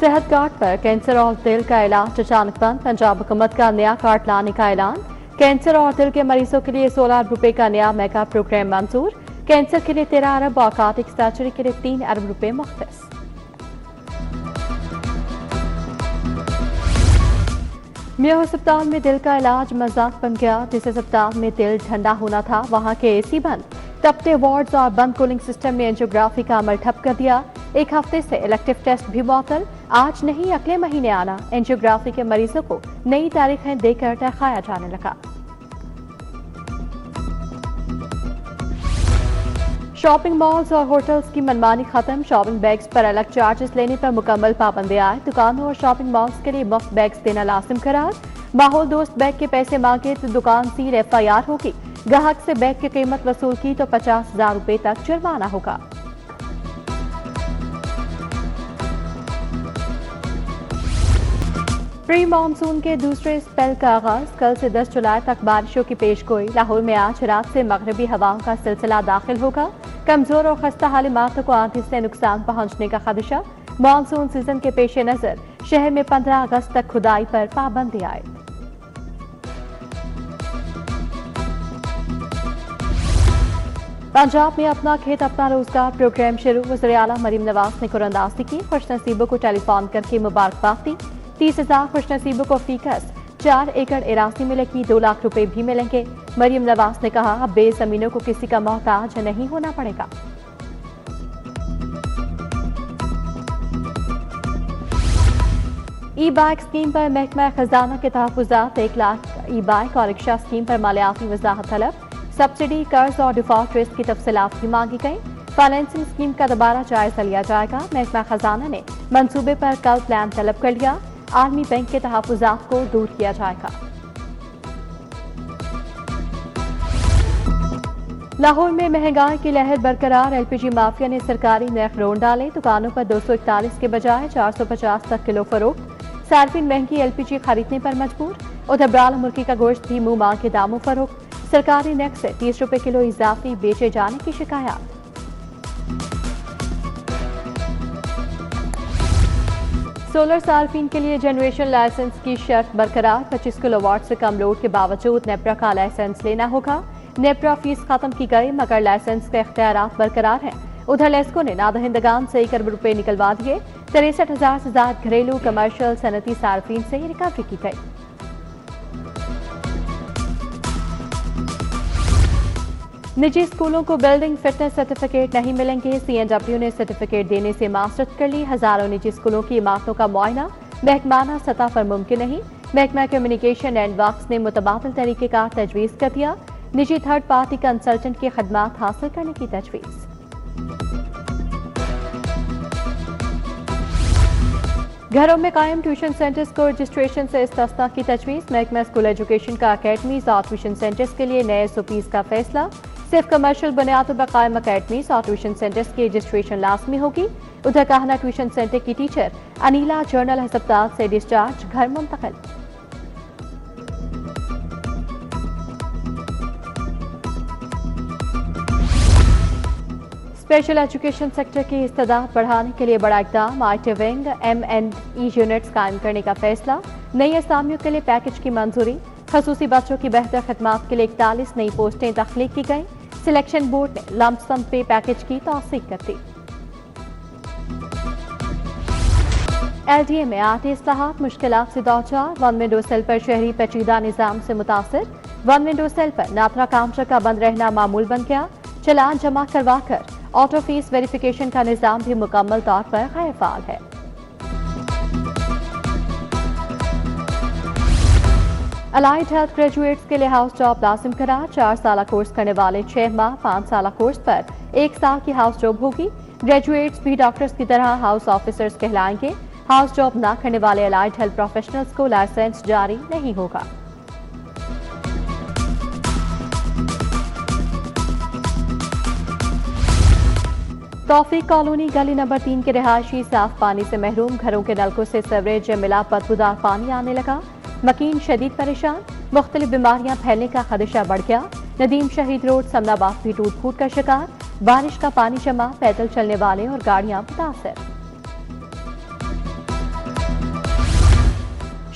صحت کارڈ پر کینسر اور دل کا علاج اچانک بند، پنجاب حکومت کا نیا کارڈ لانے کا اعلان۔ کینسر اور دل کے مریضوں کے لیے 16 ارب روپے کا نیا میگا پروگرام منظور، کینسر کے لیے 13 ارب اور کارڈک سرجری کے لیے 3 ارب روپے مختص۔ میو ہسپتال میں دل کا علاج مذاق بن گیا، جس ہسپتال میں دل ٹھنڈا ہونا تھا وہاں کے اے سی بند، تپتے وارڈز اور بند کولنگ سسٹم نے اینجیوگرافی کا عمل ٹھپ کر دیا۔ ایک ہفتے سے الیکٹیو ٹیسٹ بھی معطل، آج نہیں اگلے مہینے آنا، اینجیوگرافی کے مریضوں کو نئی تاریخیں دے کر دکھایا جانے لگا۔ شاپنگ مالز اور ہوٹلز کی منمانی ختم، شاپنگ بیگز پر الگ چارجز لینے پر مکمل پابندی عائد، دکانوں اور شاپنگ مالز کے لیے مفت بیگز دینا لازم قرار، ماحول دوست بیگ کے پیسے مانگے تو دکان سیل FIR ہوگی، گاہک سے بیگ کی قیمت وصول کی تو 50,000 روپے تک جرمانہ ہوگا۔ پری مانسون کے دوسرے اسپیل کا آغاز، کل سے 10 جولائی تک بارشوں کی پیش گوئی، لاہور میں آج رات سے مغربی ہواؤں کا سلسلہ داخل ہوگا، کمزور اور خستہ حال عمارتوں کو آندھی سے نقصان پہنچنے کا خدشہ، مانسون سیزن کے پیش نظر شہر میں 15 اگست تک کھدائی پر پابندی عائد۔ پنجاب میں اپنا کھیت اپنا روزگار پروگرام شروع، وزیر اعلیٰ مریم نواز نے قراردادی کی، خوش نصیبوں کو ٹیلی فون کر کے مبارکباد دی، 30,000 خوش نصیبوں کو فی کس 4 ایکڑ اراضی ملے گی، 2 لاکھ روپے بھی ملیں گے۔ مریم نواز نے کہا اب بے زمینوں کو کسی کا محتاج نہیں ہونا پڑے گا۔ ای بائک اسکیم پر محکمہ خزانہ کے تحفظات، 1 لاکھ ای بائک اور رکشہ اسکیم پر مالیاتی وضاحت طلب، سبسڈی، قرض اور ڈیفالٹ رسک کی تفصیلات بھی مانگی گئی، فائنینسنگ اسکیم کا دوبارہ جائزہ لیا جائے گا، محکمہ خزانہ نے منصوبے پر کل پلان طلب کر لیا، عالمی بینک کے تحفظات کو دور کیا جائے گا۔ لاہور میں مہنگائی کی لہر برقرار، LPG مافیا نے سرکاری نرخ رون ڈالے، دکانوں پر 241 کے بجائے 450 تک کلو فروخت، صارفین مہنگی LPG خریدنے پر مجبور، ادھر برالہ مرغی کا گوشت بھی منہ مانگ کے داموں فروخت، سرکاری نرخ سے 30 روپے کلو اضافی بیچے جانے کی شکایات۔ سولر صارفین کے لیے جنریشن لائسنس کی شرط برقرار، 25 کلو واٹ سے کم لوڈ کے باوجود نیپرا کا لائسنس لینا ہوگا، نیپرا فیس ختم کی گئی مگر لائسنس کے اختیارات برقرار ہیں۔ ادھر لیسکو نے نادہندگان سے 1 ارب روپے نکلوا دیے، 63,000 سے زائد گھریلو کمرشل صنعتی صارفین سے ریکوری کی گئی۔ نجی اسکولوں کو بلڈنگ فٹنس سرٹیفکیٹ نہیں ملیں گے، CNW نے سرٹیفکیٹ دینے سے معذرت کر لی، ہزاروں نجی اسکولوں کی عمارتوں کا معائنہ محکمانہ سطح پر ممکن نہیں، محکمہ کمیونیکیشن اینڈ ورکس نے متبادل طریقہ کار تجویز کر دیا، نجی تھرڈ پارٹی کنسلٹنٹ کی خدمات حاصل کرنے کی تجویز۔ گھروں میں قائم ٹیوشن سینٹرز کو رجسٹریشن سے استثناء کی تجویز، محکمہ اسکول ایجوکیشن کا اکیڈمیز اور ٹیوشن سینٹرز کے لیے نئے SOPs کا فیصلہ، صرف کمرشل بنیادوں پر قائم اکیڈمیز اور ٹیوشن سینٹرز کی رجسٹریشن لازمی ہوگی۔ ادھر کاہنہ ٹیوشن سینٹر کی ٹیچر انیلا جنرل ہسپتال سے ڈسچارج، گھر منتقل۔ اسپیشل ایجوکیشن سیکٹر کی استعداد بڑھانے کے لیے بڑا اقدام، IT ونگ M&E یونٹس قائم کرنے کا فیصلہ، نئی اسامیوں کے لیے پیکج کی منظوری، خصوصی بچوں کی بہتر خدمات کے لیے 41 نئی پوسٹیں تخلیق کی گئیں، سلیکشن بورڈ نے لمپ سم پے پیکج کی توثیق کر دی۔ LDA میں آٹی اصلاحات مشکلات سے دوچار، ون ونڈو سیل پر شہری پیچیدہ نظام سے متاثر، ون ونڈو سیل پر ناترا کاؤنٹر کا بند رہنا معمول بن گیا، چلان جمع کروا کر آٹو فیس ویریفیکیشن کا نظام بھی مکمل طور پر غیر فعال ہے۔ الائڈ ہیلتھ گریجویٹس کے لیے ہاؤس جاب لازم قرار، 4 سالہ کورس کرنے والے 6 ماہ، 5 سالہ کورس پر 1 سال کی ہاؤس جاب ہوگی، گریجویٹس بھی ڈاکٹرز کی طرح ہاؤس آفیسرز کہلائیں گے، ہاؤس جاب نہ کرنے والے الائڈ ہیلتھ پروفیشنلز کو لائسنس جاری نہیں ہوگا۔ توفیق کالونی گلی نمبر 3 کے رہائشی صاف پانی سے محروم، گھروں کے نلکوں سے سیوریج ملا بدبودار پانی آنے لگا، مکین شدید پریشان، مختلف بیماریاں پھیلنے کا خدشہ بڑھ گیا، ندیم شہید روڈ سمنا باغ بھی ٹوٹ پھوٹ کا شکار، بارش کا پانی جمع، پیدل چلنے والے اور گاڑیاں متاثر۔